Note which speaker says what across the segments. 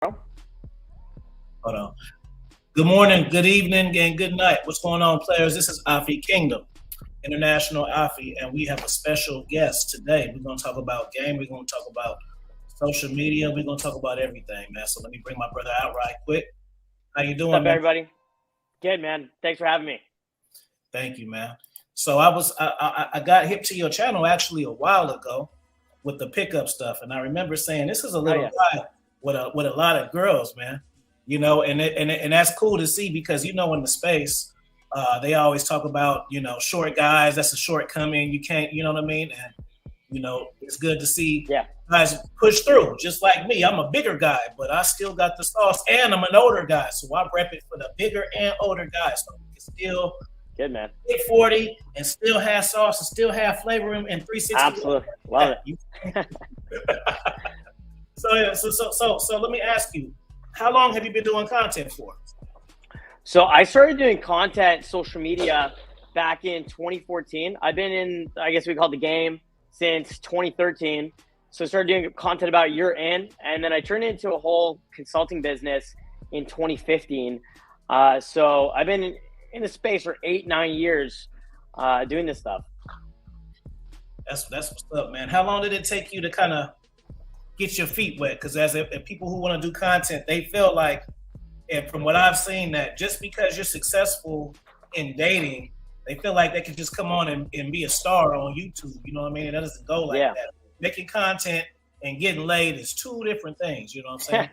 Speaker 1: Hold on. Good morning, good evening, and good night. What's going on, players? This is Afi Kingdom, International Afi, and we have a special guest today. We're going to talk about game. We're going to talk about social media. We're going to talk about everything, man. So let me bring my brother out right quick. How you
Speaker 2: What's
Speaker 1: doing,
Speaker 2: up,
Speaker 1: man?
Speaker 2: everybody? Good, man. Thanks for having me.
Speaker 1: Thank you, man. So I got hip to your channel actually a while ago with the pickup stuff, and I remember saying this is a little guy with a lot of girls, man. And that's cool to see because in the space, they always talk about short guys. That's a shortcoming. You can't, you know what I mean? And it's good to see guys push through, just like me. I'm a bigger guy, but I still got the sauce, and I'm an older guy, so I rep it for the bigger and older guys. So we can still
Speaker 2: good, man.
Speaker 1: Hit 40 and still have sauce and still have flavor in 360.
Speaker 2: Absolutely, love it.
Speaker 1: So let me ask you, how long have you been doing content for?
Speaker 2: So I started doing content, social media, back in 2014. I've been in, I guess we call it the game, since 2013. So I started doing content about a year in, and then I turned it into a whole consulting business in 2015. So I've been in the space for 8-9 years doing this stuff.
Speaker 1: That's what's up, man. How long did it take you to kind of get your feet wet? Because if people who want to do content, they feel like, and from what I've seen, that just because you're successful in dating, they feel like they can just come on and be a star on YouTube. You know what I mean? It doesn't go like that. Making content and getting laid is two different things. You know what I'm saying?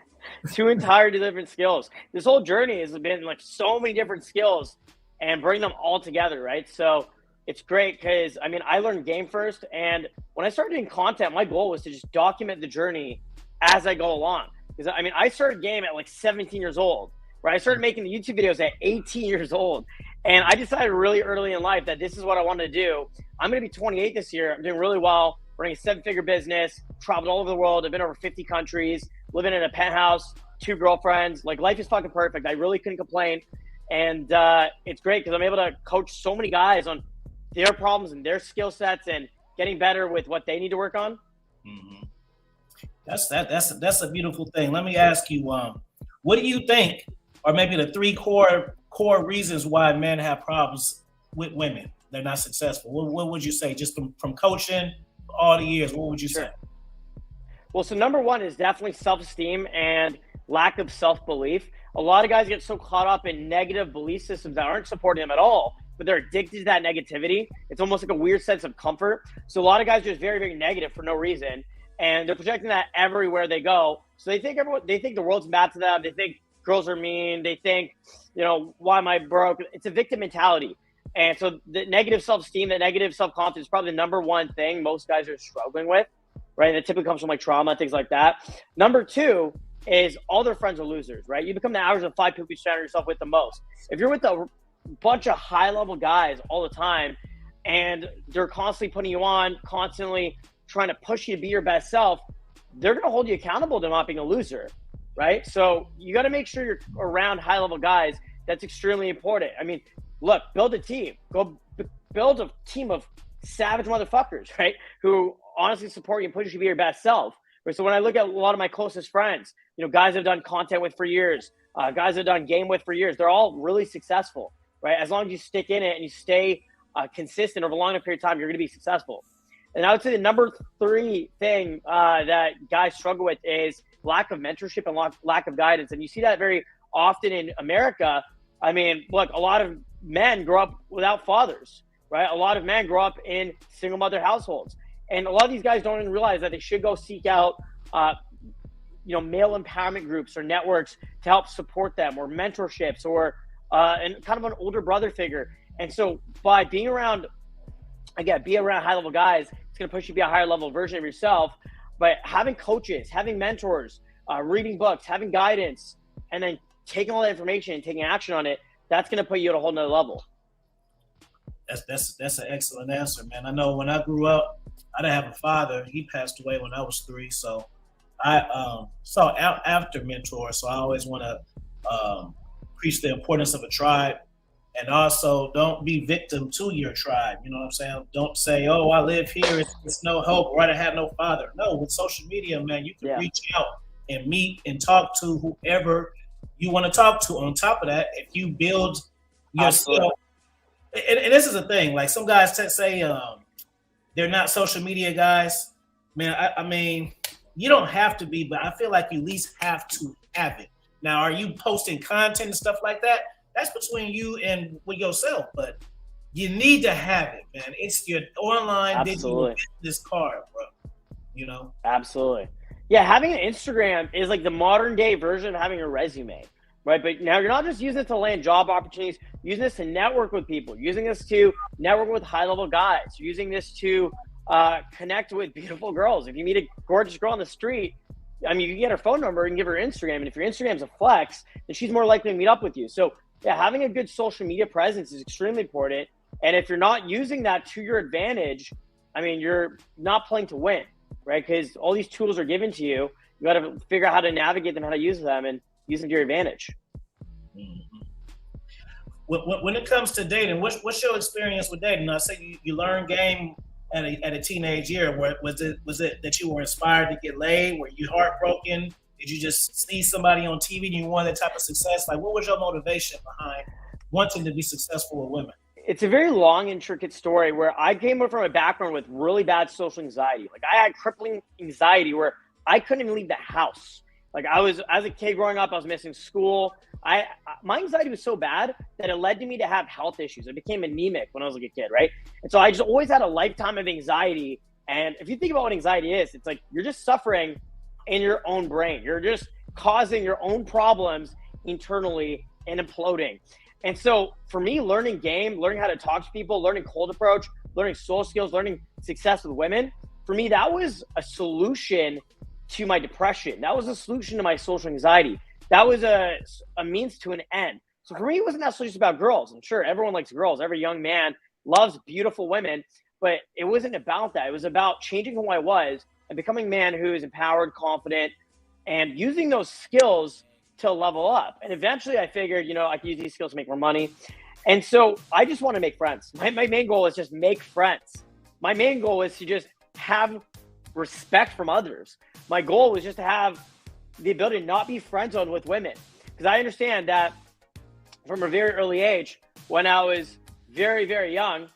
Speaker 2: Two entirely different skills. This whole journey has been like so many different skills and bring them all together, right? So it's great because, I learned game first. And when I started doing content, my goal was to just document the journey as I go along. Because, I started game at like 17 years old, right? I started making the YouTube videos at 18 years old. And I decided really early in life that this is what I wanted to do. I'm going to be 28 this year. I'm doing really well, running a 7-figure business, traveled all over the world. I've been over 50 countries, living in a penthouse, 2 girlfriends. Like, life is fucking perfect. I really couldn't complain. And it's great because I'm able to coach so many guys on their problems and their skill sets and getting better with what they need to work on.
Speaker 1: Mm-hmm. That's a beautiful thing. Let me ask you, what do you think are maybe the 3 core reasons why men have problems with women? They're not successful. What would you say, just from coaching all the years? What would you say?
Speaker 2: Well, so number one is definitely self-esteem and lack of self-belief. A lot of guys get so caught up in negative belief systems that aren't supporting them at all, but they're addicted to that negativity. It's almost like a weird sense of comfort. So a lot of guys are just very, very negative for no reason, and they're projecting that everywhere they go. So they think the world's bad to them. They think girls are mean. They think, why am I broke? It's a victim mentality. And so the negative self-esteem, the negative self-confidence is probably the number one thing most guys are struggling with, right? And it typically comes from like trauma, things like that. Number 2 is all their friends are losers, right? You become the average of 5 people you surround yourself with the most. If you're with a bunch of high-level guys all the time and they're constantly putting you on, constantly trying to push you to be your best self, they're going to hold you accountable to not being a loser, right? So you got to make sure you're around high-level guys. That's extremely important. Look, build a team. Go build a team of savage motherfuckers, right? Who honestly support you and push you to be your best self. Right? So when I look at a lot of my closest friends, guys I've done content with for years, guys I've done game with for years, they're all really successful, right? As long as you stick in it and you stay consistent over a long enough period of time, you're going to be successful. And I would say the number 3 thing that guys struggle with is lack of mentorship and lack of guidance. And you see that very often in America. Look, a lot of men grow up without fathers, right? A lot of men grow up in single mother households. And a lot of these guys don't even realize that they should go seek out, male empowerment groups or networks to help support them, or mentorships, or and kind of an older brother figure. And so by being around high level guys, it's going to push you to be a higher level version of yourself. But having coaches, having mentors, reading books, having guidance, and then taking all that information and taking action on it, that's going to put you at a whole nother level.
Speaker 1: That's an excellent answer, man. I know when I grew up, I didn't have a father. He passed away when I was 3, so I sought out after mentors. So I always want to preach the importance of a tribe, and also don't be victim to your tribe. You know what I'm saying? Don't say, "Oh, I live here. It's no hope," or "I have no father." No, with social media, man, you can reach out and meet and talk to whoever you want to talk to. On top of that, if you build yourself, and this is the thing, like some guys say they're not social media guys. Man, I mean, you don't have to be, but I feel like you at least have to have it. Now, are you posting content and stuff like that? That's between you and with yourself, but you need to have it, man. It's your online digital business card, bro. You know?
Speaker 2: Absolutely. Yeah, having an Instagram is like the modern day version of having a resume, right? But now you're not just using it to land job opportunities, you're using this to network with people, using this to network with high-level guys, you're using this to connect with beautiful girls. If you meet a gorgeous girl on the street, I mean, you can get her phone number and give her Instagram. And if your Instagram's a flex, then she's more likely to meet up with you. So yeah, having a good social media presence is extremely important. And if you're not using that to your advantage, I mean, you're not playing to win, right? Because all these tools are given to you. You got to figure out how to navigate them, how to use them, and use them to your advantage.
Speaker 1: Mm-hmm. When it comes to dating, what's your experience with dating? I say you learn game at a teenage year. Was it that you were inspired to get laid? Were you heartbroken? Did you just see somebody on TV and you wanted that type of success? Like, what was your motivation behind wanting to be successful with women?
Speaker 2: It's a very long, intricate story where I came from a background with really bad social anxiety. Like, I had crippling anxiety where I couldn't even leave the house. Like, as a kid growing up, I was missing school. My anxiety was so bad that it led to me to have health issues. I became anemic when I was like a kid, right? And so I just always had a lifetime of anxiety. And if you think about what anxiety is, it's like you're just suffering in your own brain. You're just causing your own problems internally and imploding. And so for me, learning game, learning how to talk to people, learning cold approach, learning soul skills, learning success with women, for me, that was a solution to my depression. That was a solution to my social anxiety. That was a means to an end. So for me, it wasn't necessarily just about girls. I'm sure everyone likes girls. Every young man loves beautiful women, but it wasn't about that. It was about changing who I was and becoming a man who is empowered, confident, and using those skills to level up. And eventually I figured, I could use these skills to make more money. And so I just want to make friends. My main goal is just make friends. My main goal is to just have respect from others. My goal was just to have the ability to not be friend zoned with women. Because I understand that from a very early age, when I was very, very young,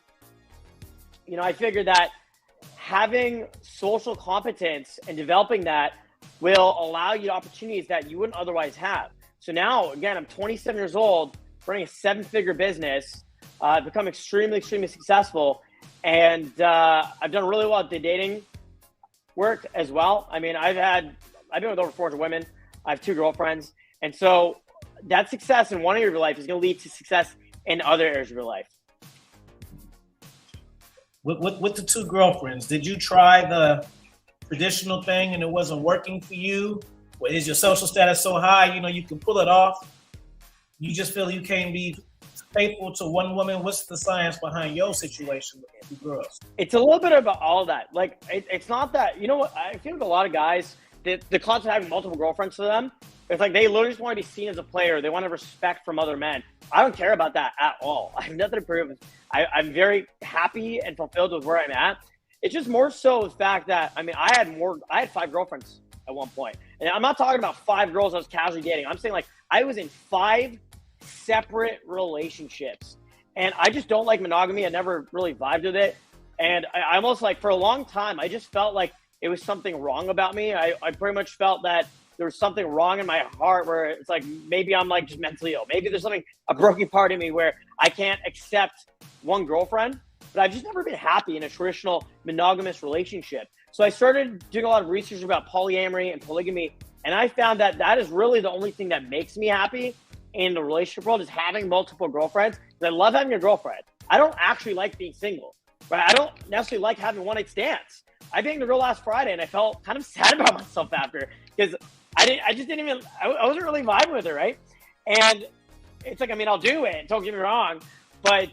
Speaker 2: I figured that having social competence and developing that will allow you opportunities that you wouldn't otherwise have. So now, again, I'm 27 years old, running a 7-figure business, become extremely, extremely successful. And I've done really well at the dating work as well. I mean, I've been with over 400 women. I have 2 girlfriends. And so that success in one area of your life is going to lead to success in other areas of your life.
Speaker 1: With the 2 girlfriends, did you try the traditional thing and it wasn't working for you? Or is your social status so high, you can pull it off? You just feel you can't be faithful to one woman? What's the science behind your situation with 2 girls?
Speaker 2: It's a little bit about all of that. Like, it's not that, I feel like a lot of guys, the concept of having multiple girlfriends to them, it's like they literally just want to be seen as a player. They want to respect from other men. I don't care about that at all. I have nothing to prove. I'm very happy and fulfilled with where I'm at. It's just more so the fact that, I had 5 girlfriends at one point. And I'm not talking about 5 girls I was casually dating. I'm saying, like, I was in 5 separate relationships. And I just don't like monogamy. I never really vibed with it. And I almost, like, for a long time, I just felt like it was something wrong about me. I pretty much felt that there was something wrong in my heart where it's like, maybe I'm like just mentally ill. Maybe there's a broken part of me where I can't accept one girlfriend. But I've just never been happy in a traditional monogamous relationship. So I started doing a lot of research about polyamory and polygamy. And I found that that is really the only thing that makes me happy in the relationship world, is having multiple girlfriends. I love having a girlfriend. I don't actually like being single, right? I don't necessarily like having one-night stands. I banged the girl last Friday and I felt kind of sad about myself after, because I wasn't really vibing with her, right? And it's like, I'll do it, don't get me wrong, but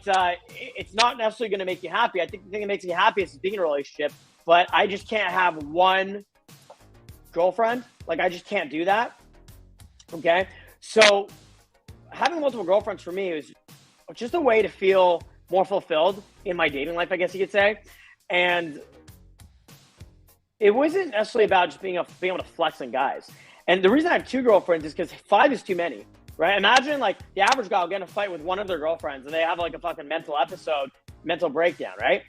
Speaker 2: it's not necessarily going to make you happy. I think the thing that makes you happy is being in a relationship, but I just can't have one girlfriend. Like, I just can't do that, okay? So having multiple girlfriends for me was just a way to feel more fulfilled in my dating life, I guess you could say. And it wasn't necessarily about just being able to flex on guys. And the reason I have 2 girlfriends is because 5 is too many, right? Imagine like the average guy will get in a fight with one of their girlfriends and they have like a fucking mental breakdown, right?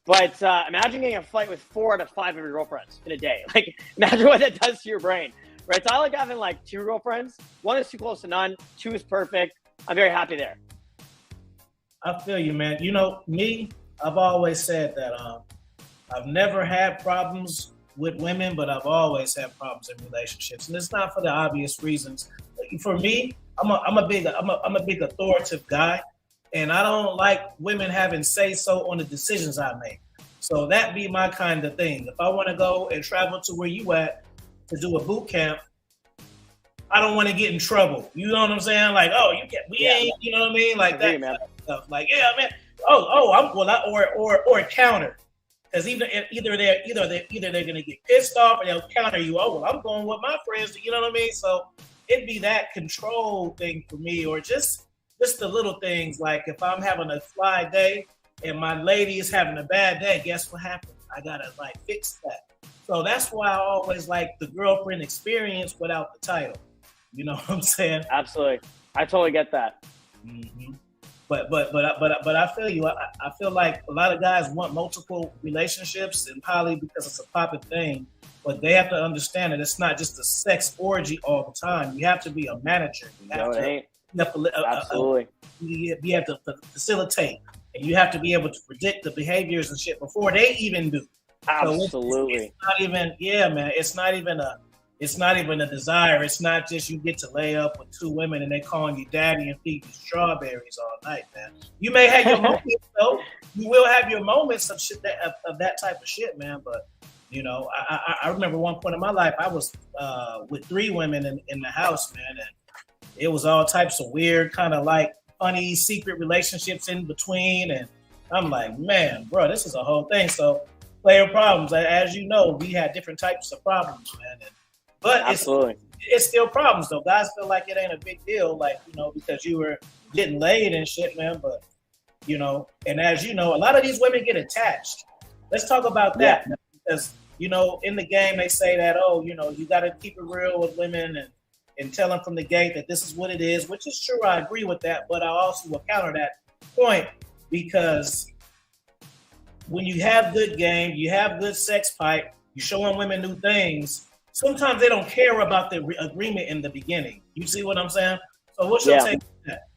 Speaker 2: But imagine getting a fight with 4 out of 5 of your girlfriends in a day. Like, imagine what that does to your brain, right? So I like having like 2 girlfriends. 1 is too close to none. 2 is perfect. I'm very happy there.
Speaker 1: I feel you, man. You know, me, I've always said that I've never had problems with women, but I've always had problems in relationships, and it's not for the obvious reasons. For me, I'm a big authoritative guy, and I don't like women having say so on the decisions I make. So that be my kind of thing. If I want to go and travel to where you at to do a boot camp, I don't want to get in trouble. You know what I'm saying? Like, oh, ain't, you know what I mean? Like that kind of stuff. Like, yeah, man. Or counter. Because either they're gonna get pissed off or they'll counter you. Oh, well, I'm going with my friends. You know what I mean? So it'd be that control thing for me, or just the little things. Like if I'm having a fly day and my lady is having a bad day, guess what happens? I gotta like fix that. So that's why I always like the girlfriend experience without the title. You know what I'm saying?
Speaker 2: Absolutely, I totally get that.
Speaker 1: Mm-hmm. But I feel you. I feel like a lot of guys want multiple relationships and poly because it's a popular thing. But they have to understand that it's not just a sex orgy all the time. You have to be a manager. You have
Speaker 2: Absolutely.
Speaker 1: You have to facilitate, and you have to be able to predict the behaviors and shit before they even do.
Speaker 2: Absolutely.
Speaker 1: So it's not even, yeah, man. It's not even a desire. It's not just you get to lay up with 2 women and they calling you daddy and feed you strawberries all night, man. You may have your moments, though. You will have your moments of shit of that type of shit, man. But you know, I remember one point in my life I was with 3 women in the house, man, and it was all types of weird, kind of like funny secret relationships in between, and I'm like, man, bro, this is a whole thing. So player problems, as you know, we had different types of problems, man. But it's still problems though. Guys feel like it ain't a big deal, like, you know, because you were getting laid and shit, man. But you know, and as you know, a lot of these women get attached. Let's talk about that, man, because you know, in the game they say that, oh, you know, you got to keep it real with women and tell them from the gate that this is what it is, which is true. I agree with that, but I also will counter that point because when you have good game, you have good sex pipe, you're showing women new things. Sometimes they don't care about the agreement in the beginning. You see what I'm saying? So what's your take on that?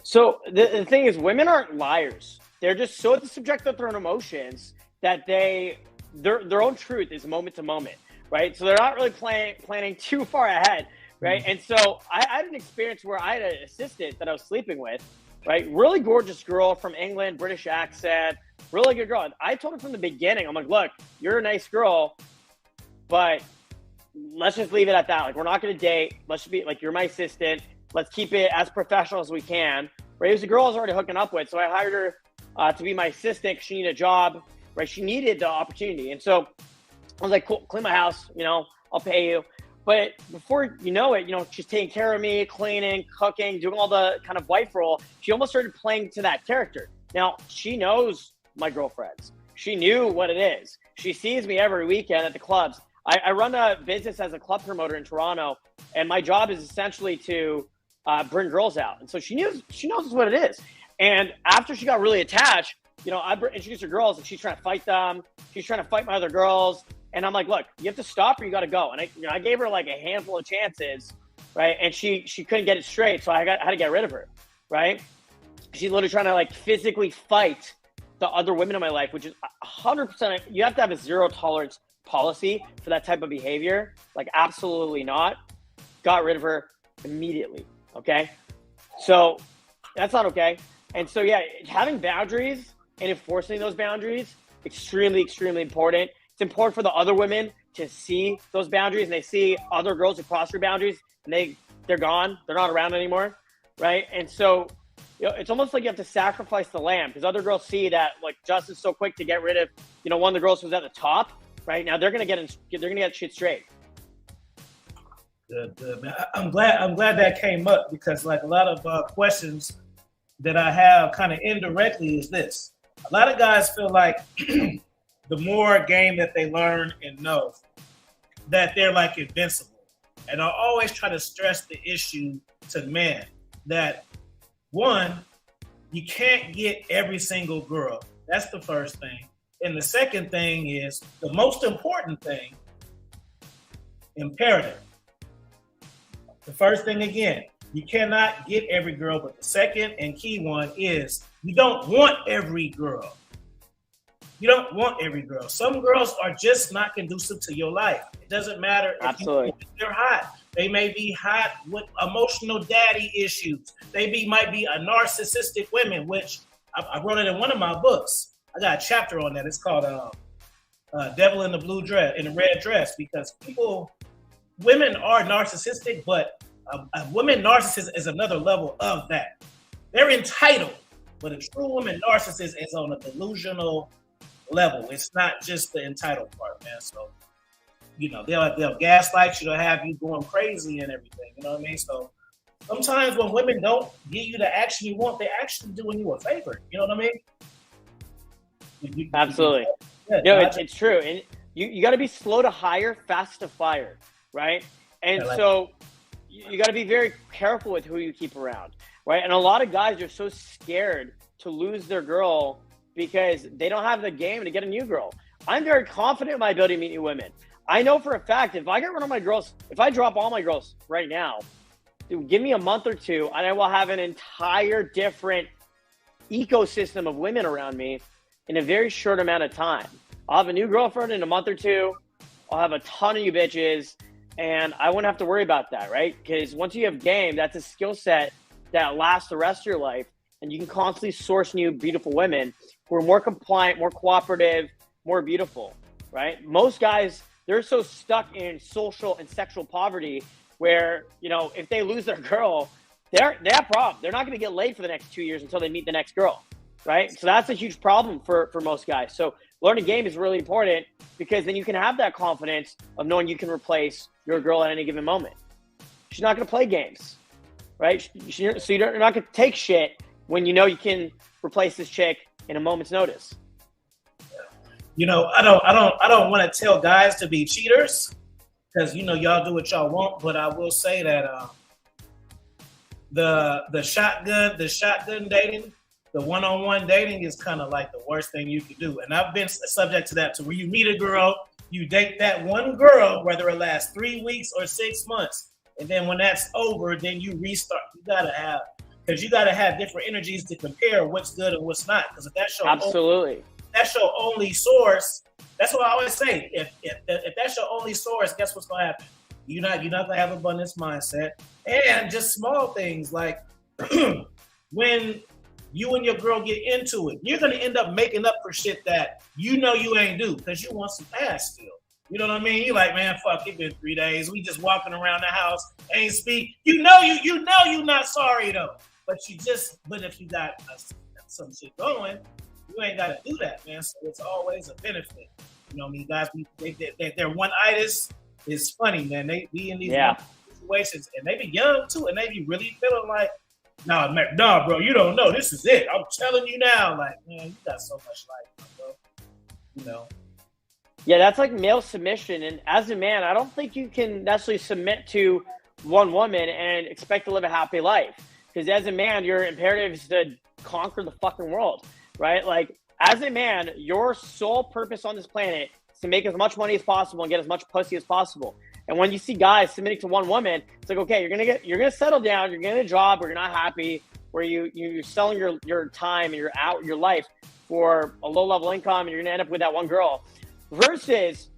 Speaker 2: So the thing is, women aren't liars. They're just so subject to their own emotions that their own truth is moment to moment, right? So they're not really planning too far ahead, right? Mm-hmm. And so I had an experience where I had an assistant that I was sleeping with, right? Really gorgeous girl from England, British accent, really good girl. And I told her from the beginning, I'm like, look, you're a nice girl, but let's just leave it at that. Like, we're not going to date. Let's just be like, you're my assistant. Let's keep it as professional as we can. Right? It was a girl I was already hooking up with. So I hired her to be my assistant. She needed a job, right? She needed the opportunity. And so I was like, cool, clean my house, you know, I'll pay you. But before you know it, you know, she's taking care of me, cleaning, cooking, doing all the kind of wife role. She almost started playing to that character. Now, she knows my girlfriends. She knew what it is. She sees me every weekend at the clubs. I run a business as a club promoter in Toronto, and my job is essentially to bring girls out. And so she knows what it is. And after she got really attached, you know, I introduced her girls, and she's trying to fight them. She's trying to fight my other girls. And I'm like, look, you have to stop or you got to go. And I gave her like a handful of chances, right? And she couldn't get it straight, so I had to get rid of her, right? She's literally trying to like physically fight the other women in my life, which is 100%. You have to have a 0 tolerance policy for that type of behavior. Like, absolutely not. Got rid of her immediately. Okay. So that's not okay. And so, yeah, having boundaries and enforcing those boundaries, extremely, extremely important. It's important for the other women to see those boundaries, and they see other girls who cross your boundaries and they're gone. They're not around anymore. Right. And so, you know, it's almost like you have to sacrifice the lamb, because other girls see that like Justin's so quick to get rid of, you know, one of the girls who's at the top. Right now, they're gonna get shit straight.
Speaker 1: Good, man. I'm glad that came up, because like a lot of questions that I have kind of indirectly is this: a lot of guys feel like the more game that they learn and know, that they're like invincible. And I always try to stress the issue to men that, one, you can't get every single girl. That's the first thing. And the second thing is the most important thing, imperative. The first thing, again, you cannot get every girl, but the second and key one is you don't want every girl. You don't want every girl. Some girls are just not conducive to your life. It doesn't matter if they're hot. They may be hot with emotional daddy issues. They might be a narcissistic women, which I wrote it in one of my books. I got a chapter on that. It's called Devil in the Blue Dress, in the Red Dress, because women are narcissistic, but a woman narcissist is another level of that. They're entitled, but a true woman narcissist is on a delusional level. It's not just the entitled part, man. So, they'll gaslight you, they'll have you going crazy and everything. You know what I mean? So sometimes when women don't give you the action you want, they're actually doing you a favor. You know what I mean?
Speaker 2: Absolutely. It's true. And you got to be slow to hire, fast to fire, right? And so you got to be very careful with who you keep around, right? And a lot of guys are so scared to lose their girl because they don't have the game to get a new girl. I'm very confident in my ability to meet new women. I know for a fact, if I get rid of my girls, if I drop all my girls right now, dude, give me a month or two, and I will have an entire different ecosystem of women around me in a very short amount of time. I'll have a new girlfriend in a month or two. I'll have a ton of you bitches, and I wouldn't have to worry about that, right? Because once you have game, that's a skill set that lasts the rest of your life, and you can constantly source new beautiful women who are more compliant, more cooperative, more beautiful, right? Most guys, they're so stuck in social and sexual poverty where, if they lose their girl, they have problems. They're not going to get laid for the next 2 years until they meet the next girl, right? So that's a huge problem for most guys. So learning game is really important because then you can have that confidence of knowing you can replace your girl at any given moment. She's not going to play games, right? So you're not going to take shit when you can replace this chick in a moment's notice.
Speaker 1: I don't want to tell guys to be cheaters because y'all do what y'all want, but I will say that the shotgun dating, the one-on-one dating is kind of like the worst thing you can do. And I've been subject to that, to where you meet a girl, you date that one girl, whether it lasts 3 weeks or 6 months, and then when that's over, then you restart. You gotta have different energies to compare what's good and what's not. Because if that's your only source, that's what I always say. If that's your only source, guess what's gonna happen? You're not gonna have abundance mindset. And just small things like when you and your girl get into it, you're gonna end up making up for shit that you ain't do because you want some ass still. You know what I mean? You're like, man, fuck, it been 3 days. We just walking around the house, ain't speak. You know you not sorry though. But if you got some shit going, you ain't got to do that, man. So it's always a benefit. Guys, their one-itis is funny, man. They be in these situations, and they be young, too, and they be really feeling like, nah, bro, you don't know. This is it. I'm telling you now. Like, man, you got so much life, bro.
Speaker 2: Yeah, that's like male submission. And as a man, I don't think you can necessarily submit to one woman and expect to live a happy life. Because as a man, your imperative is to conquer the fucking world, right? Like, as a man, your sole purpose on this planet is to make as much money as possible and get as much pussy as possible. And when you see guys submitting to one woman, it's like, okay, you're gonna settle down, you're getting a job where you're not happy, where you're selling your time and your life for a low-level income, and you're gonna end up with that one girl. Versus,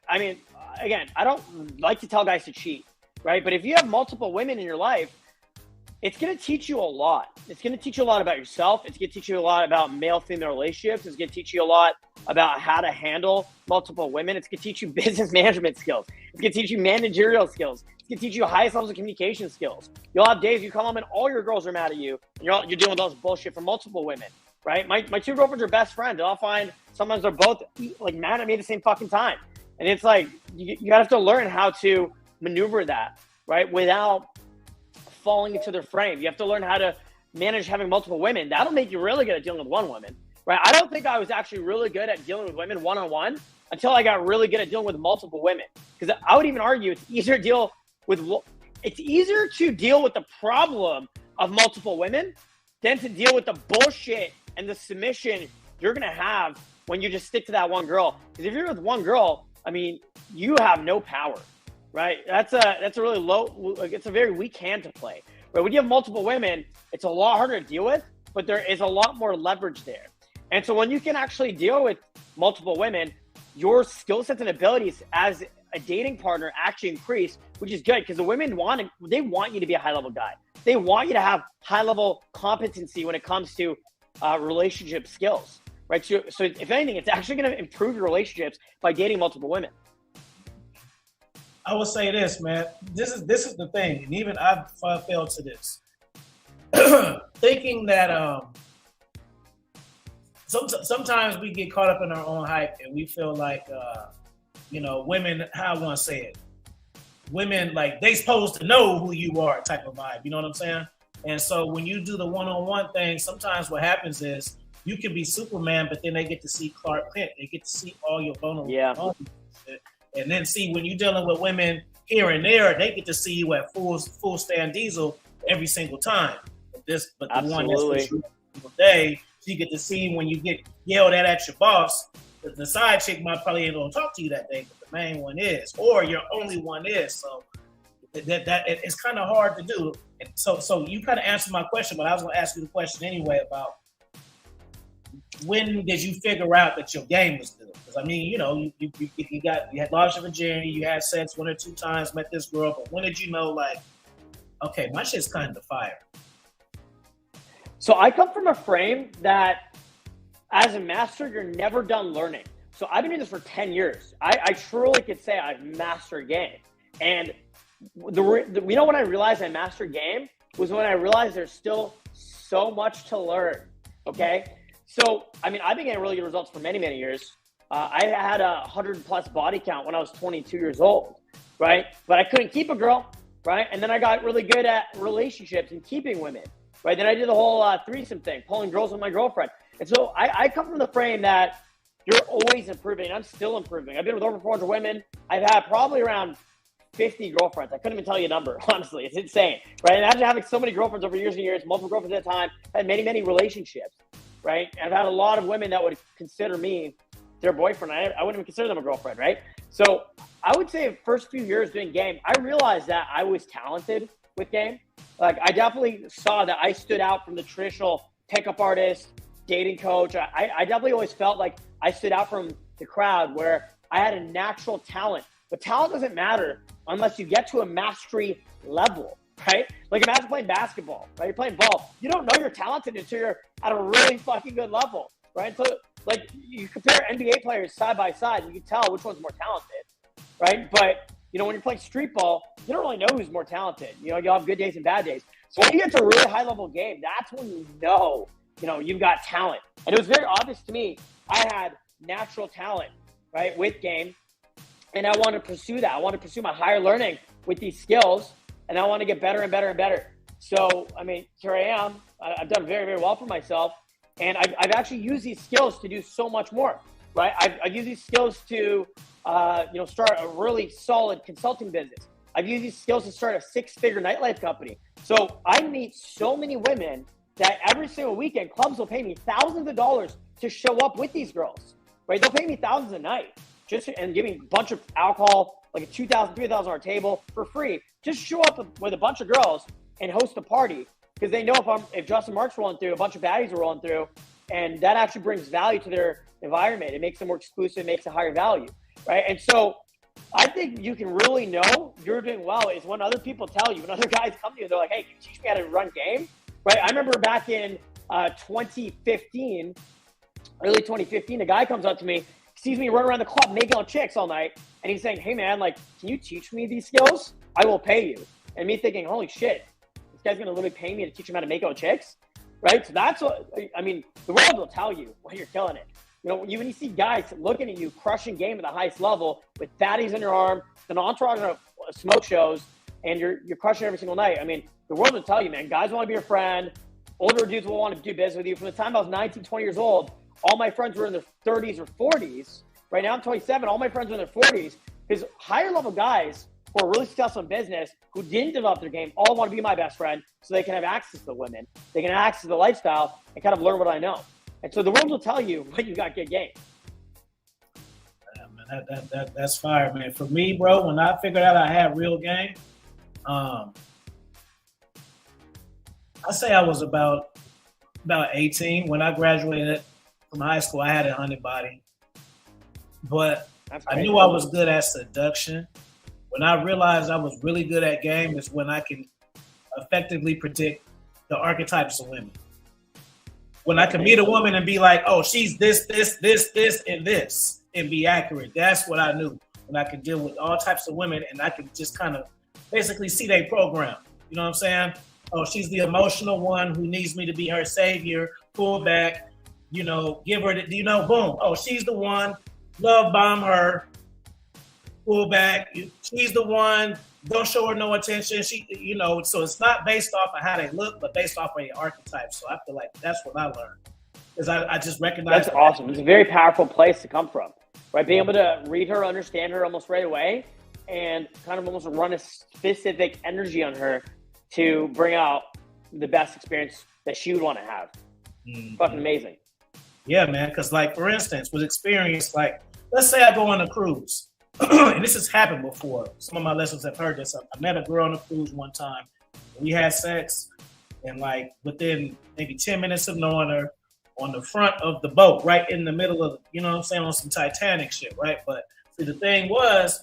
Speaker 2: I mean, again, I don't like to tell guys to cheat, right? But if you have multiple women in your life, it's going to teach you a lot. It's going to teach you a lot about yourself. It's going to teach you a lot about male-female relationships. It's going to teach you a lot about how to handle multiple women. It's going to teach you business management skills. It's going to teach you managerial skills. It's going to teach you highest levels of communication skills. You'll have days you come home and all your girls are mad at you, and you're dealing with all this bullshit from multiple women, right? My two girlfriends are best friends, and I'll find sometimes they're both like mad at me at the same fucking time. And it's like you have to learn how to maneuver that, right, without falling into their frame. You have to learn how to manage having multiple women. That'll make you really good at dealing with one woman, right? I don't think I was actually really good at dealing with women one-on-one until I got really good at dealing with multiple women. Because I would even argue it's easier to deal it's easier to deal with the problem of multiple women than to deal with the bullshit and the submission you're going to have when you just stick to that one girl. Because if you're with one girl, I mean, you have no power, right? That's a really low, it's a very weak hand to play. But when you have multiple women, it's a lot harder to deal with, but there is a lot more leverage there. And so when you can actually deal with multiple women, your skill sets and abilities as a dating partner actually increase, which is good because the women want you to be a high-level guy. They want you to have high-level competency when it comes to relationship skills, right? So if anything, it's actually going to improve your relationships by dating multiple women.
Speaker 1: I would say this, man. This is the thing, and even I've failed to this. Thinking that sometimes we get caught up in our own hype, and we feel like women. How I want to say it, women like they supposed to know who you are, type of vibe. You know what I'm saying? And so when you do the one-on-one thing, sometimes what happens is you can be Superman, but then they get to see Clark Kent. They get to see all your vulnerable moments. And then see when you're dealing with women here and there, they get to see you at full stand diesel every single time. But the one that's with you every day, so you get to see when you get yelled at your boss. The side chick might probably ain't gonna talk to you that day, but the main one is, or your only one is. So that it's kind of hard to do. And so you kind of answered my question, but I was gonna ask you the question anyway about when did you figure out that your game was good? Because I mean, you had lost your virginity, you had sex 1 or 2 times, met this girl, but when did you know, like, okay, my shit's kind of fire?
Speaker 2: So I come from a frame that as a master, you're never done learning. So I've been doing this for 10 years. I truly could say I've mastered game. And when I realized I mastered game was when I realized there's still so much to learn. Okay. So, I mean, I've been getting really good results for many, many years. I had a 100+ body count when I was 22 years old, right? But I couldn't keep a girl, right? And then I got really good at relationships and keeping women, right? Then I did the whole threesome thing, pulling girls with my girlfriend. And so I come from the frame that you're always improving. I'm still improving. I've been with over 400 women. I've had probably around 50 girlfriends. I couldn't even tell you a number, honestly. It's insane, right? Imagine having so many girlfriends over years and years, multiple girlfriends at a time, had many, many relationships. Right? I've had a lot of women that would consider me their boyfriend. I wouldn't even consider them a girlfriend, right? So I would say the first few years doing game, I realized that I was talented with game. Like I definitely saw that I stood out from the traditional pickup artist, dating coach. I definitely always felt like I stood out from the crowd where I had a natural talent. But talent doesn't matter unless you get to a mastery level. Right? Like imagine playing basketball, right? You're playing ball. You don't know you're talented until you're at a really fucking good level, right? So like you compare NBA players side by side, you can tell which one's more talented, right? But when you're playing street ball, you don't really know who's more talented. You'll have good days and bad days. So when you get to a really high level game, that's when you've got talent. And it was very obvious to me, I had natural talent, right? With game. And I want to pursue that. I want to pursue my higher learning with these skills. And I want to get better and better and better. So, I mean, here I am. I've done very, very well for myself. And I've actually used these skills to do so much more, right? I've used these skills to, start a really solid consulting business. I've used these skills to start a 6-figure nightlife company. So I meet so many women that every single weekend, clubs will pay me thousands of dollars to show up with these girls, right? They'll pay me thousands a night and give me a bunch of alcohol, like a $2,000, $3,000 table for free. Just show up with a bunch of girls and host a party because they know if Justin Mark's rolling through, a bunch of baddies are rolling through, and that actually brings value to their environment. It makes them more exclusive, makes a higher value, right? And so I think you can really know you're doing well is when other people tell you, when other guys come to you, they're like, hey, can you teach me how to run game, right? I remember back in 2015, early 2015, a guy comes up to me, sees me run around the club making out chicks all night, and he's saying, hey man, like, can you teach me these skills? I will pay you. And me thinking, holy shit, this guy's gonna literally pay me to teach him how to make out chicks, right? So that's what, I mean, the world will tell you when you're killing it. When you see guys looking at you crushing game at the highest level with fatties in your arm, an entourage of smoke shows, and you're crushing every single night. I mean, the world will tell you, man, guys want to be your friend. Older dudes will want to do business with you. From the time I was 19, 20 years old, all my friends were in their 30s or 40s. Right now I'm 27. All my friends are in their 40s because higher level guys who are really successful in business who didn't develop their game all want to be my best friend so they can have access to the women, they can have access to the lifestyle and kind of learn what I know. And so the world will tell you when you got good game.
Speaker 1: Yeah, man, that's fire, man. For me, bro, when I figured out I had real game, I say I was about 18 when I graduated from high school. I had a hunted body, but I knew I was good at seduction. When I realized I was really good at game is when I can effectively predict the archetypes of women. When I can meet a woman and be like, oh, she's this, and this, and be accurate. That's what I knew. When I could deal with all types of women and I could just kind of basically see their program. You know what I'm saying? Oh, she's the emotional one who needs me to be her savior, pull back, give her the, boom. Oh, she's the one, love bomb her, pull back. She's the one, don't show her no attention. So it's not based off of how they look, but based off of the archetype. So I feel like that's what I learned. Because I just recognize
Speaker 2: that's awesome. It's a very powerful place to come from, right? Being able to read her, understand her almost right away, and kind of almost run a specific energy on her to bring out the best experience that she would want to have. Mm-hmm. Fucking amazing.
Speaker 1: Yeah, man. Because, like, for instance, with experience, like, let's say I go on a cruise. And this has happened before. Some of my listeners have heard this. I met a girl on a cruise one time. We had sex, and like within maybe 10 minutes of knowing her, on the front of the boat, right in the middle of, on some Titanic shit, right? But see, the thing was,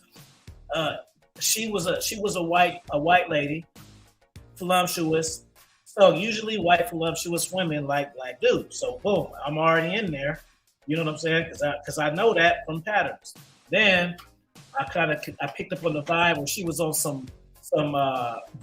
Speaker 1: she was a white lady, voluptuous. So usually white voluptuous women like dudes. So boom, I'm already in there. You know what I'm saying? Because I know that from patterns. Then I picked up on the vibe where she was on some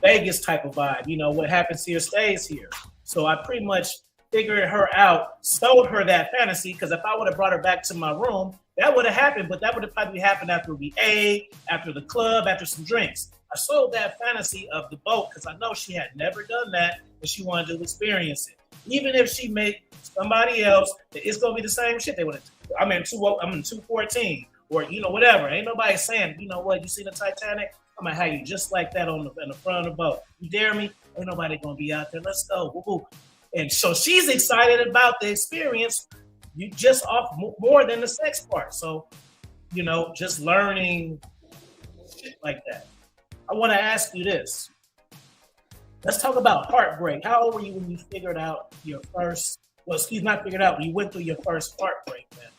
Speaker 1: Vegas type of vibe. What happens here stays here. So I pretty much figured her out, sold her that fantasy, because if I would have brought her back to my room, that would have happened, but that would have probably happened after we ate, after the club, after some drinks. I sold that fantasy of the boat because I know she had never done that and she wanted to experience it. Even if she made somebody else, it's going to be the same shit. They would have, I'm in 214 or, whatever. Ain't nobody saying, you see the Titanic? I'm going to have you just like that in the front of the boat. You dare me? Ain't nobody going to be out there. Let's go. Woo-hoo. And so she's excited about the experience. You just off more than the sex part. So, just learning shit like that. I want to ask you this. Let's talk about heartbreak. How old were you when you figured out your first, when you went through your first heartbreak, man?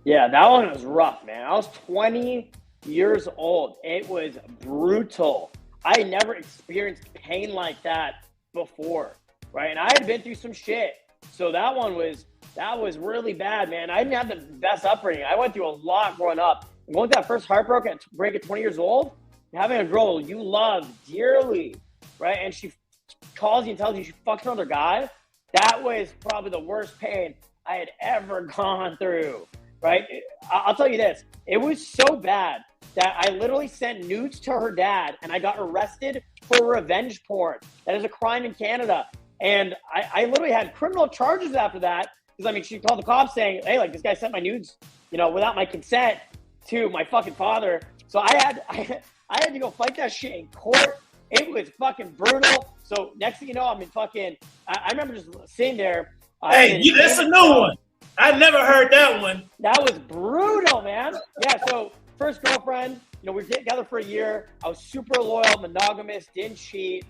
Speaker 2: Yeah, that one was rough, man. I was 20 years old. It was brutal. I had never experienced pain like that before, right? And I had been through some shit. So that was really bad, man. I didn't have the best upbringing. I went through a lot growing up. Going through that first heartbreak at 20 years old, having a girl you love dearly, right? And she calls you and tells you she fucked another guy. That was probably the worst pain I had ever gone through, right? I'll tell you this. It was so bad that I literally sent nudes to her dad and I got arrested for revenge porn. That is a crime in Canada. And I literally had criminal charges after that because, she called the cops saying, hey, this guy sent my nudes, without my consent to my fucking father. So I had to go fight that shit in court. It was fucking brutal. So next thing you know, I remember just sitting there.
Speaker 1: Hey, that's a new one. I never heard that one.
Speaker 2: That was brutal, man. Yeah, so first girlfriend, we were together for a year. I was super loyal, monogamous, didn't cheat.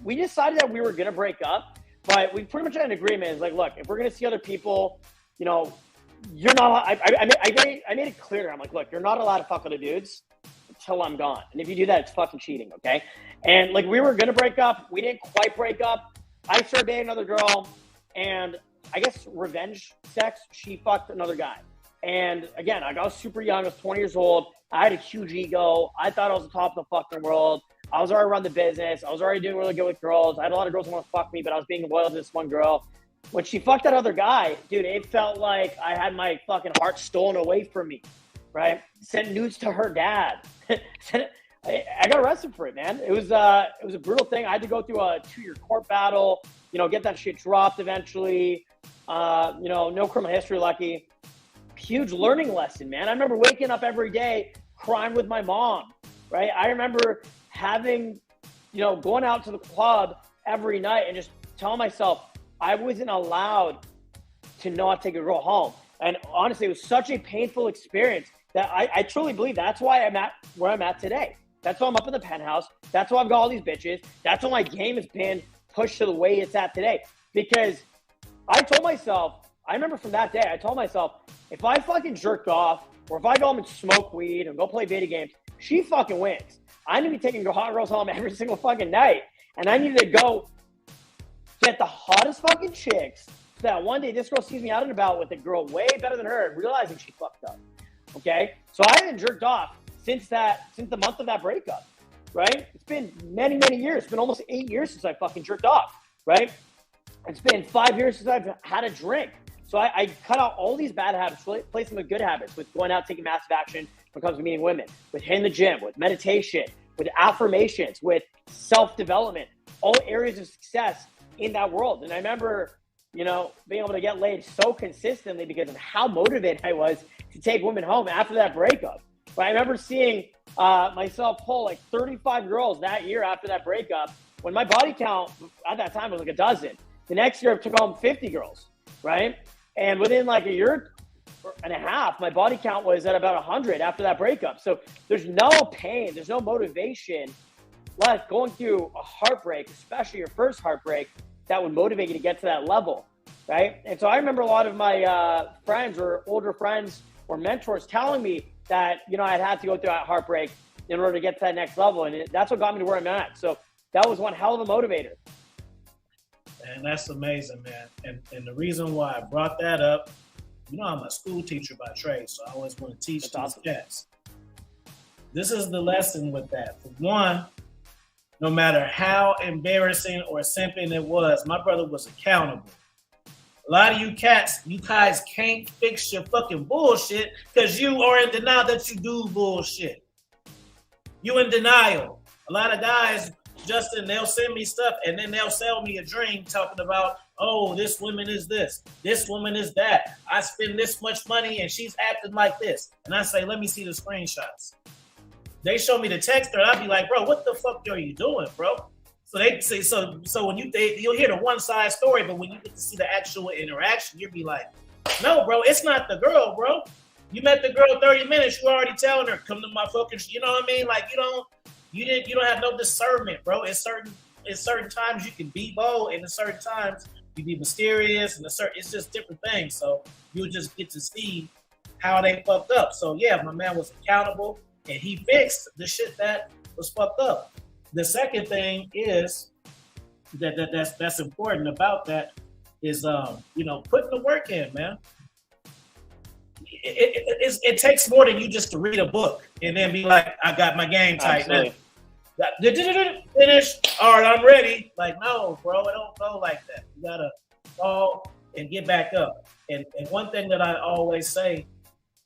Speaker 2: We decided that we were going to break up, but we pretty much had an agreement. It's like, look, if we're going to see other people, you're not, I made it clear. I'm like, look, you're not allowed to fuck other dudes until I'm gone. And if you do that, it's fucking cheating. Okay. And we were going to break up. We didn't quite break up. I started dating another girl and I guess revenge sex. She fucked another guy. And again, I was super young. I was 20 years old. I had a huge ego. I thought I was the top of the fucking world. I was already running the business. I was already doing really good with girls. I had a lot of girls who want to fuck me, but I was being loyal to this one girl. When she fucked that other guy, dude, it felt like I had my fucking heart stolen away from me, right? Sent nudes to her dad. I got arrested for it, man. It was a brutal thing. I had to go through a 2-year court battle, get that shit dropped eventually. No criminal history, lucky. Huge learning lesson, man. I remember waking up every day crying with my mom, right? I remember having, going out to the club every night and just telling myself I wasn't allowed to not take a girl home. And honestly, it was such a painful experience that I truly believe that's why I'm at where I'm at today. That's why I'm up in the penthouse. That's why I've got all these bitches. That's why my game has been pushed to the way it's at today. Because I told myself, I remember from that day, I told myself, if I fucking jerk off or if I go home and smoke weed and go play video games, she fucking wins. I need to be taking hot girls home every single fucking night. And I need to go get the hottest fucking chicks so that one day this girl sees me out and about with a girl way better than her and realizing she fucked up. Okay? So I haven't jerked off since the month of that breakup, right? It's been many, many years. It's been almost 8 years since I fucking jerked off, right? It's been 5 years since I've had a drink. So I cut out all these bad habits, replace them with good habits, with going out, taking massive action when it comes to meeting women, with hitting the gym, with meditation, with affirmations, with self-development, all areas of success in that world. And I remember, being able to get laid so consistently because of how motivated I was to take women home after that breakup. But I remember seeing myself pull like 35 girls that year after that breakup when my body count at that time was like a dozen. The next year I took home 50 girls, right? And within like a year and a half, my body count was at about 100 after that breakup. So there's no pain, there's no motivation left going through a heartbreak, especially your first heartbreak, that would motivate you to get to that level, right? And so I remember a lot of my friends or older friends or mentors telling me that, I'd had to go through that heartbreak in order to get to that next level. And that's what got me to where I'm at. So that was one hell of a motivator.
Speaker 1: And that's amazing, man. And the reason why I brought that up, I'm a school teacher by trade, so I always want to teach these
Speaker 2: awesome.
Speaker 1: cats. This is the lesson with that. For one, no matter how embarrassing or simping it was, my brother was accountable. A lot of you cats, you guys can't fix your fucking bullshit because you are in denial that you do bullshit. You in denial. A lot of guys, Justin, they'll send me stuff and then they'll sell me a dream talking about, oh, this woman is this woman is that. I spend this much money and she's acting like this. And I say, let me see the screenshots. They show me the text and I'll be like, bro, what the fuck are you doing, bro? So they say, so when you'll hear the one side story, but when you get to see the actual interaction, you'll be like, no, bro, it's not the girl, bro. You met the girl 30 minutes, you already telling her, come to my fucking, you know what I mean? Like you don't have no discernment, bro. It's certain times you can be bold, and at certain times you be mysterious, and it's just different things. So you'll just get to see how they fucked up. So yeah, my man was accountable, and he fixed the shit that was fucked up. The second thing is that's important about that is putting the work in, man. It takes more than you just to read a book and then be like, I got my game tight now. Finish. All right, I'm ready. Like, no, bro, it don't go like that. You gotta fall and get back up. And one thing that I always say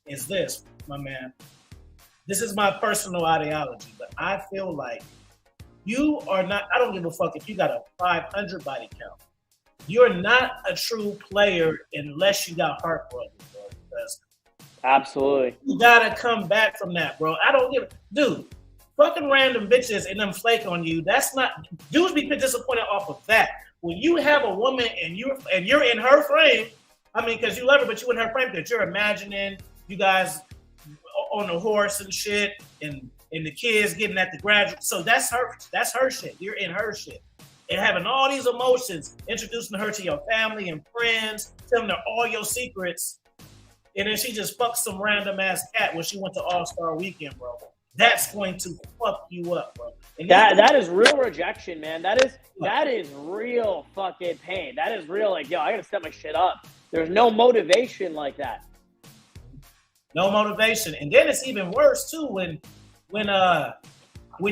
Speaker 1: is this, my man. This is my personal ideology, but I feel like you are not, I don't give a fuck if you got a 500 body count. You're not a true player unless you got heartbroken, bro. Because
Speaker 2: absolutely.
Speaker 1: You gotta come back from that, bro. I don't give dude, fucking random bitches and them flake on you. That's not, dudes be disappointed off of that. When you have a woman and you're in her frame, I mean, because you love her, but you in her frame that you're imagining you guys on a horse and shit, and the kids getting at the graduate. So that's her shit. You're in her shit. And having all these emotions, introducing her to your family and friends, telling her all your secrets, and then she just fucks some random ass cat when she went to All-Star Weekend, bro. That's going to fuck you up, bro. And
Speaker 2: that is real rejection, man. That is real fucking pain. That is real, like, yo, I gotta step my shit up. There's no motivation like that.
Speaker 1: No motivation. And then it's even worse too when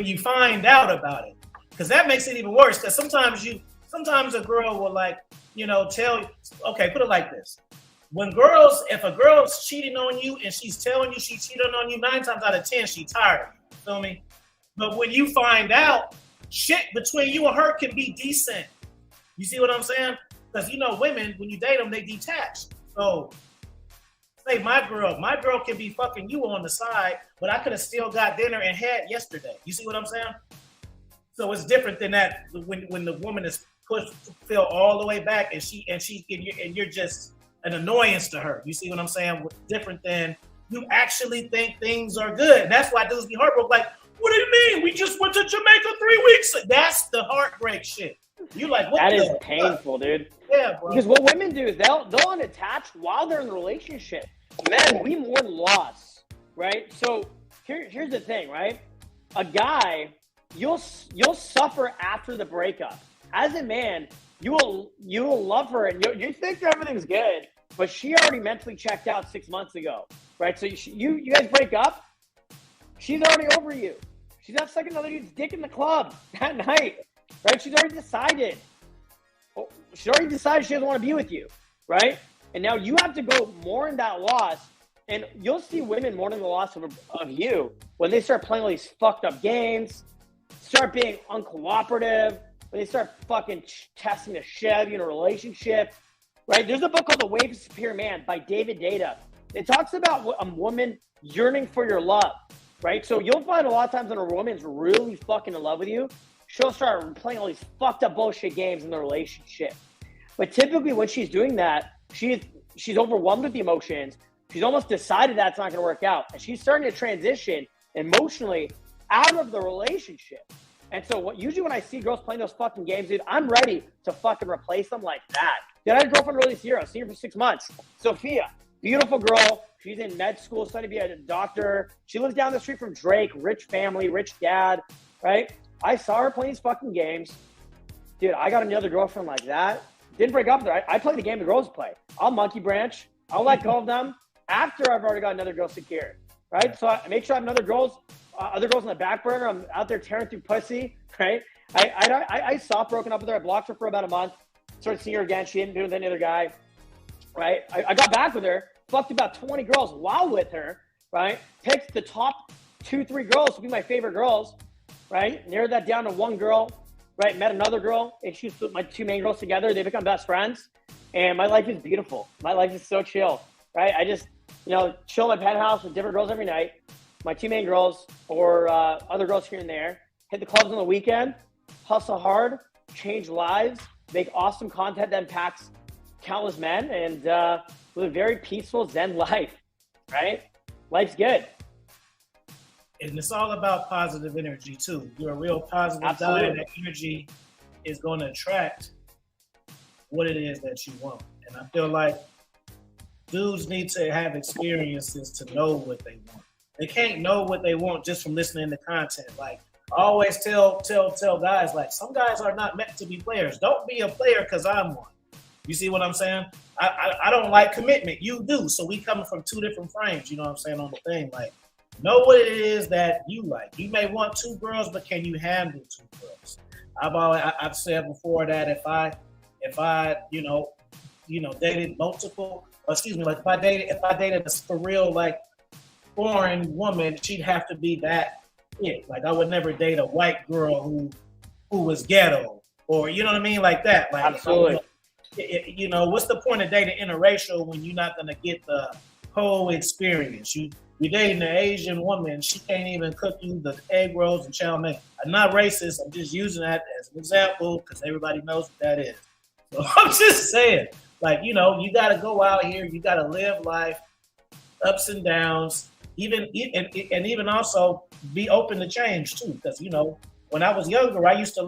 Speaker 1: you find out about it. Because that makes it even worse. Because sometimes a girl will tell you, okay, put it like this. If a girl's cheating on you and she's telling you she cheated on you, 9 times out of 10, she tired. You feel me? But when you find out, shit between you and her can be decent. You see what I'm saying? Because women, when you date them, they detach. So say my girl can be fucking you on the side, but I could have still got dinner and had yesterday. You see what I'm saying? So it's different than that when the woman is pushed feel all the way back and you're just an annoyance to her. You see what I'm saying? Different than you actually think things are good. And that's why dudes be heartbroken. Like, what do you mean? We just went to Jamaica 3 weeks. That's the heartbreak shit. You like what?
Speaker 2: That is painful, dude.
Speaker 1: Yeah, bro.
Speaker 2: Because what women do is they'll unattach while they're in the relationship. Men, we mourn loss, right? So here's the thing, right? A guy, you'll suffer after the breakup. As a man, you will love her and you think everything's good, but she already mentally checked out 6 months ago, right? So you guys break up, she's already over you. She's not sucking another dude's dick in the club that night, right? She's already decided. She doesn't want to be with you, right? And now you have to go mourn that loss, and you'll see women mourning the loss of you when they start playing all these fucked up games, start being uncooperative, when they start fucking testing the shit out of you in a relationship, right? There's a book called The Way of a Superior Man by David Data. It talks about a woman yearning for your love, right? So you'll find a lot of times when a woman's really fucking in love with you, she'll start playing all these fucked up bullshit games in the relationship. But typically when she's doing that, she's overwhelmed with the emotions. She's almost decided that's not going to work out. And she's starting to transition emotionally out of the relationship. And so usually when I see girls playing those fucking games, dude, I'm ready to fucking replace them like that. Dude, I had a girlfriend earlier this year. I was seeing her for 6 months. Sophia, beautiful girl. She's in med school, studying to be a doctor. She lives down the street from Drake, rich family, rich dad, right? I saw her playing these fucking games. Dude, I got another girlfriend like that. Didn't break up with her. I play the game the girls play. I'll monkey branch. I'll let go of them after I've already got another girl secured, right? So I make sure I have other girls on the back burner. I'm out there tearing through pussy, right? I stopped broken up with her. I blocked her for about a month. Started seeing her again. She didn't do it with any other guy, right? I got back with her. Fucked about 20 girls while with her, right? Picked the top 2-3 girls to be my favorite girls, right? Narrowed that down to one girl, right? Met another girl, and she put my 2 main girls together. They become best friends, and my life is beautiful. My life is so chill, right? I just, chill in my penthouse with different girls every night. My 2 main girls or other girls here and there. Hit the clubs on the weekend, hustle hard, change lives, make awesome content that impacts countless men, and live a very peaceful Zen life, right? Life's good.
Speaker 1: And it's all about positive energy too. You're a real positive guy, and that energy is going to attract what it is that you want. And I feel like dudes need to have experiences to know what they want. They can't know what they want just from listening to content. Like I always tell guys, like some guys are not meant to be players. Don't be a player because I'm one. You see what I'm saying? I don't like commitment. You do. So we coming from 2 different frames, you know what I'm saying, on the thing. Like, know what it is that you like. You may want 2 girls, but can you handle 2 girls? I've said before that if I dated multiple, like if I dated a for real like foreign woman, she'd have to be that it. Like I would never date a white girl who was ghetto or you know what I mean, like that. Like
Speaker 2: absolutely.
Speaker 1: What's the point of dating interracial when you're not gonna get the whole experience? You're dating an Asian woman, she can't even cook you the egg rolls and chow mein. I'm not racist, I'm just using that as an example because everybody knows what that is. So I'm just saying, like, you gotta go out here, you gotta live life, ups and downs, even also be open to change too. Because, when I was younger, I used to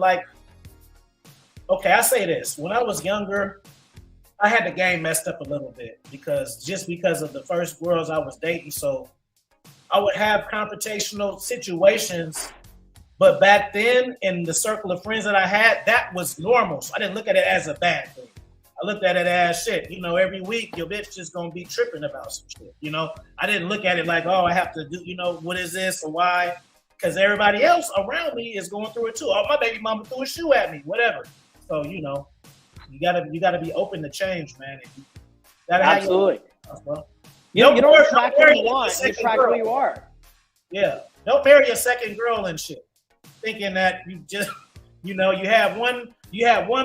Speaker 1: I say this, when I was younger, I had the game messed up a little bit because of the first girls I was dating. So I would have confrontational situations, but back then in the circle of friends that I had, that was normal. So I didn't look at it as a bad thing. I looked at it as shit. Every week your bitch is gonna be tripping about some shit. I didn't look at it like, oh, I have to do, what is this or why? Because everybody else around me is going through it too. Oh, my baby mama threw a shoe at me, whatever. So you gotta be open to change, man.
Speaker 2: Absolutely. You don't attract what you want. You attract who you are.
Speaker 1: Yeah. Don't marry a second girl and shit, thinking that you just, you have one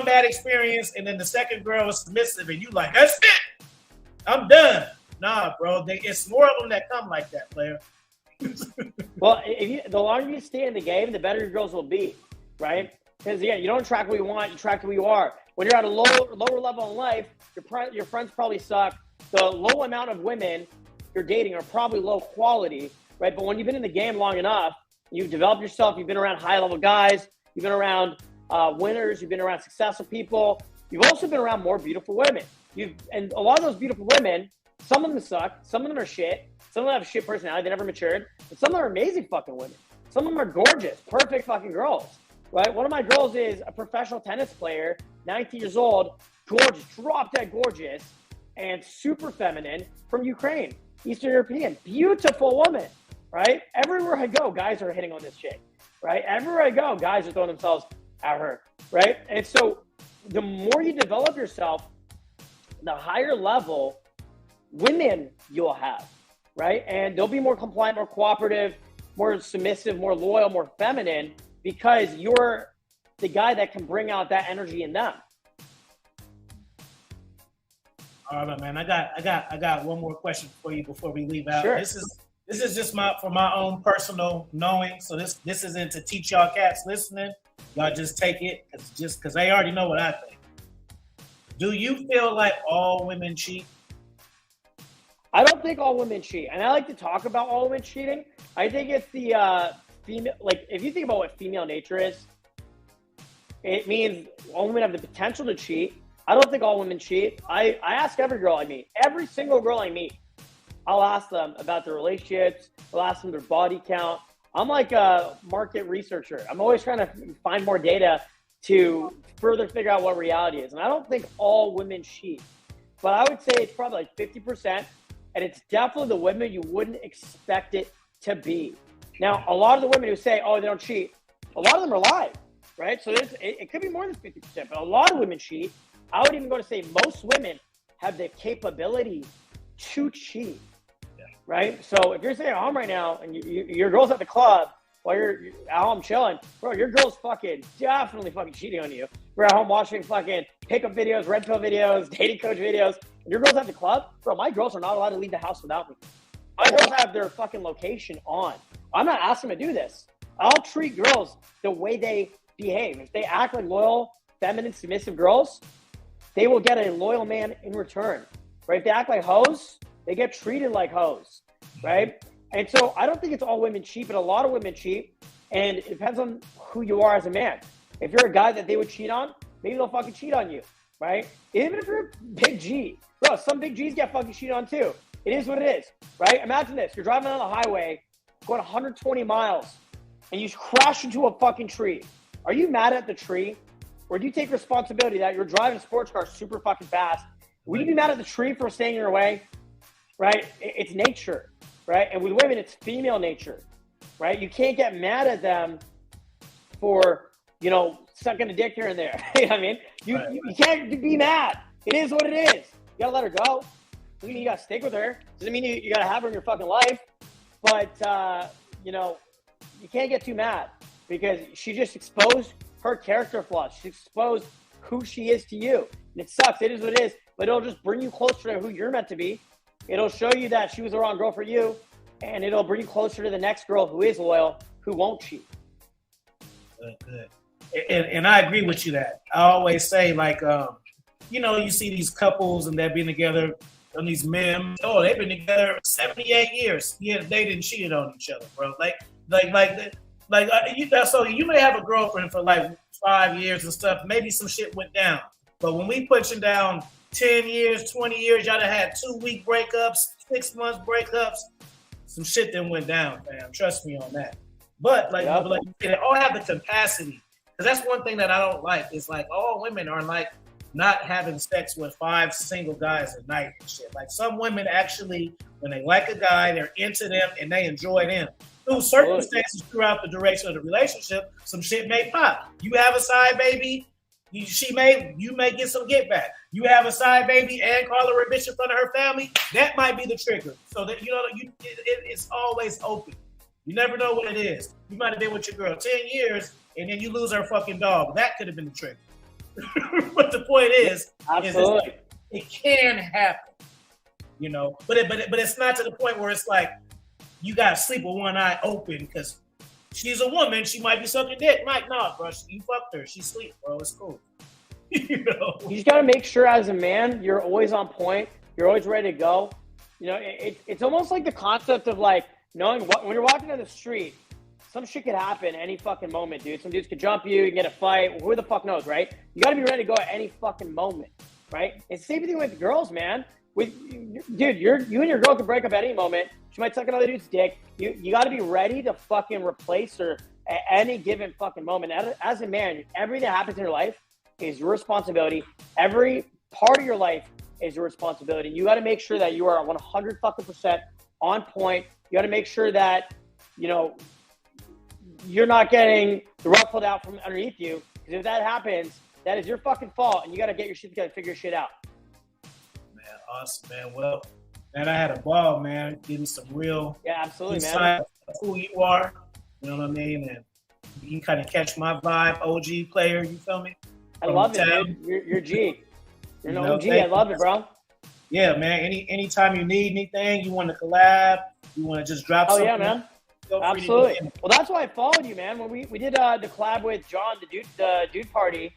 Speaker 1: bad experience and then the second girl is submissive and you like, that's it. I'm done. Nah, bro. It's more of them that come like that, player.
Speaker 2: Well, the longer you stay in the game, the better your girls will be, right? Because again, you don't attract what you want, you attract who you are. When you're at a lower level in life, your friends probably suck. The low amount of women you're dating are probably low quality, right? But when you've been in the game long enough, you've developed yourself, you've been around high-level guys, you've been around winners, you've been around successful people, you've also been around more beautiful women. And a lot of those beautiful women, some of them suck, some of them are shit, some of them have shit personality, they never matured, but some of them are amazing fucking women. Some of them are gorgeous, perfect fucking girls, right? One of my girls is a professional tennis player, 19 years old, gorgeous, drop-dead gorgeous, and super feminine from Ukraine, Eastern European, beautiful woman, right? Everywhere I go, guys are hitting on this chick, right? Everywhere I go, guys are throwing themselves at her, right? And so the more you develop yourself, the higher level women you'll have, right? And they'll be more compliant, more cooperative, more submissive, more loyal, more feminine, because you're the guy that can bring out that energy in them.
Speaker 1: All right, man. I got one more question for you before we leave out.
Speaker 2: Sure.
Speaker 1: This is just for my own personal knowing. So this isn't to teach y'all cats listening. Y'all just take it because they already know what I think. Do you feel like all women cheat?
Speaker 2: I don't think all women cheat, and I like to talk about all women cheating. I think it's the female. Like, if you think about what female nature is, it means all women have the potential to cheat. I don't think all women cheat. I ask every girl I meet, every single girl I meet, I'll ask them about their relationships. I'll ask them their body count. I'm like a market researcher. I'm always trying to find more data to further figure out what reality is. And I don't think all women cheat, but I would say it's probably like 50%. And it's definitely the women you wouldn't expect it to be. Now, a lot of the women who say, oh, they don't cheat, a lot of them are lying, right? So it could be more than 50%, but a lot of women cheat. I would even go to say most women have the capability to cheat, right? So if you're sitting at home right now and your girl's at the club while you're at home chilling, bro, your girl's definitely cheating on you. We're at home watching fucking pickup videos, red pill videos, dating coach videos. Your girls at the club, bro, my girls are not allowed to leave the house without me. My girls have their fucking location on. I'm not asking them to do this. I'll treat girls the way they behave. If they act like loyal, feminine, submissive girls, they will get a loyal man in return, right? If they act like hoes, they get treated like hoes, right? And so I don't think it's all women cheat, but a lot of women cheat, and it depends on who you are as a man. If you're a guy that they would cheat on, maybe they'll fucking cheat on you, right? Even if you're a big G. Bro, some big G's get fucking cheated on too. It is what it is, right? Imagine this. You're driving on the highway, going 120 miles, and you crash into a fucking tree. Are you mad at the tree? Or do you take responsibility that you're driving a sports car super fucking fast? Will you be mad at the tree for staying in your way? Right? It's nature, right? And with women, it's female nature, right? You can't get mad at them for, sucking a dick here and there. You know what I mean? You can't be mad. It is what it is. You gotta let her go. Doesn't mean you gotta stick with her. Doesn't mean you gotta have her in your fucking life. But, you can't get too mad because she just exposed her character flaws. She exposed who she is to you. And it sucks. It is what it is. But it'll just bring you closer to who you're meant to be. It'll show you that she was the wrong girl for you. And it'll bring you closer to the next girl who is loyal, who won't cheat.
Speaker 1: Good. And I agree with you that. I always say, like, you see these couples and they've been together on these memes. Oh, they've been together 78 years. Yeah, they didn't cheat on each other, bro. So you may have a girlfriend for like 5 years and stuff. Maybe some shit went down. But when we pushing down 10 years, 20 years, y'all done had 2-week breakups, 6 months breakups. Some shit then went down, fam. Trust me on that. But they all have the capacity. Because that's one thing that I don't like. Is like all women are like not having sex with 5 single guys a night and shit. Like some women actually, when they like a guy, they're into them and they enjoy them. Through circumstances throughout the duration of the relationship, some shit may pop. You have a side baby, you may get some get back. You have a side baby and call her a bitch in front of her family, that might be the trigger. So that it's always open. You never know what it is. You might have been with your girl 10 years and then you lose her fucking dog. That could have been the trigger. But the point is
Speaker 2: absolutely,
Speaker 1: it can happen. you know. But it's not to the point where it's like you got to sleep with one eye open because she's a woman. She might be sucking dick. Mike, no, bro. You fucked her. She sleep, bro. It's cool. You know?
Speaker 2: You just got to make sure as a man, you're always on point. You're always ready to go. You know, it's almost like the concept of like knowing what when you're walking down the street, some shit could happen any fucking moment, dude. Some dudes could jump you, you can get a fight. Who the fuck knows, right? You got to be ready to go at any fucking moment, right? It's the same thing with girls, man. Dude, you and your girl could break up at any moment. She might suck another dude's dick. You got to be ready to fucking replace her at any given fucking moment. As a man, everything that happens in your life is your responsibility. Every part of your life is your responsibility. You got to make sure that you are 100% on point. You got to make sure that, you know, you're not getting the rug pulled out from underneath you. Because if that happens, that is your fucking fault. And you got to get your shit together, figure shit out.
Speaker 1: Man, awesome, man. Well, man, I had a ball, man. Getting some real
Speaker 2: absolutely, man.
Speaker 1: Of who you are. You know what I mean? And you can kind of catch my vibe, OG player. You feel me?
Speaker 2: I love it, dude. You're G. You're an OG. I love it, bro.
Speaker 1: Yeah, man. Anytime you need anything, you want to collab, you want to just drop something.
Speaker 2: Oh, yeah, man. Absolutely. Well, that's why I followed you, man. When we did the collab with John, the dude party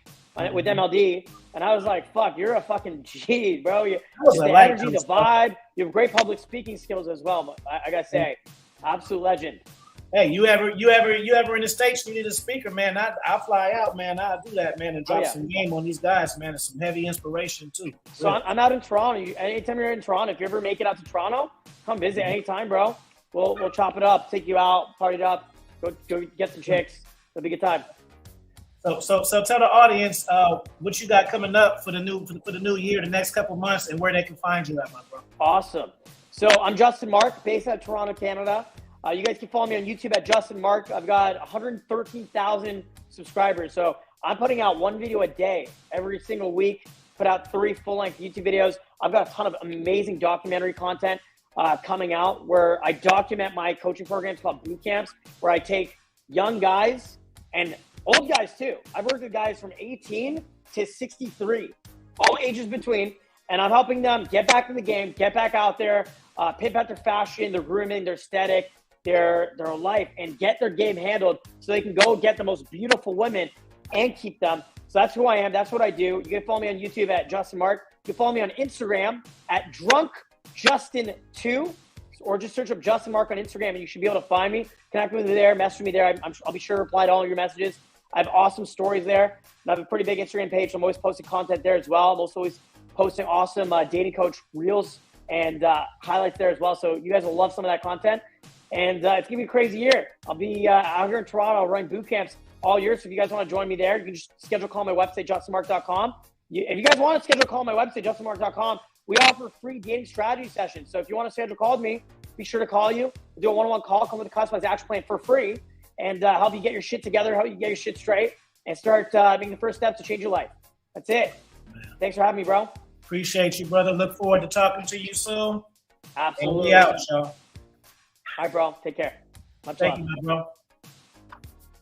Speaker 2: with MLD, and I was like, fuck, you're a fucking G, bro. The energy, the vibe. You have great public speaking skills as well. But I got to say, absolute legend.
Speaker 1: Hey, you ever in the States, you need a speaker, man, I'll fly out, man. I'll do that, man, and drop some game on these guys, man. It's some heavy inspiration, too.
Speaker 2: So I'm out in Toronto. Anytime you're in Toronto, if you ever make it out to Toronto, come visit anytime, bro. We'll chop it up, take you out, party it up, go get some chicks. It'll be a good time.
Speaker 1: So tell the audience what you got coming up for the new year, the next couple months, and where they can find you at, my bro.
Speaker 2: Awesome. So I'm Justin Mark, based out of Toronto, Canada. You guys can follow me on YouTube at Justin Mark. I've got 113,000 subscribers. So I'm putting out one video a day every single week, put out 3 full-length YouTube videos. I've got a ton of amazing documentary content coming out where I document my coaching programs called boot camps, where I take young guys and old guys too. I've worked with guys from 18 to 63, all ages between, and I'm helping them get back in the game, get back out there, pimp out their fashion, their grooming, their aesthetic, their life, and get their game handled so they can go get the most beautiful women and keep them. So that's who I am. That's what I do. You can follow me on YouTube at Justin Mark. You can follow me on Instagram at DrunkJustin2, or just search up Justin Mark on Instagram and you should be able to find me. Connect with me there, message me there. I'll be sure to reply to all of your messages. I have awesome stories there. And I have a pretty big Instagram page. So I'm always posting content there as well. I'm also always posting awesome dating coach reels and highlights there as well. So you guys will love some of that content. And it's going to be a crazy year. I'll be out here in Toronto running boot camps all year. So if you guys want to join me there, you can just schedule a call on my website, justinmark.com. If you guys want to schedule a call on my website, justinmark.com, we offer free dating strategy sessions. So if you want to schedule a call with me, be sure to call you. We'll do a one-on-one call, come with a customized action plan for free, and help you get your shit together, help you get your shit straight, and start making the first steps to change your life. That's it. Thanks for having me, bro.
Speaker 1: Appreciate you, brother. Look forward to talking to you soon.
Speaker 2: Absolutely.
Speaker 1: And we out, y'all.
Speaker 2: All right, bro. Take care.
Speaker 1: Thank you, my bro.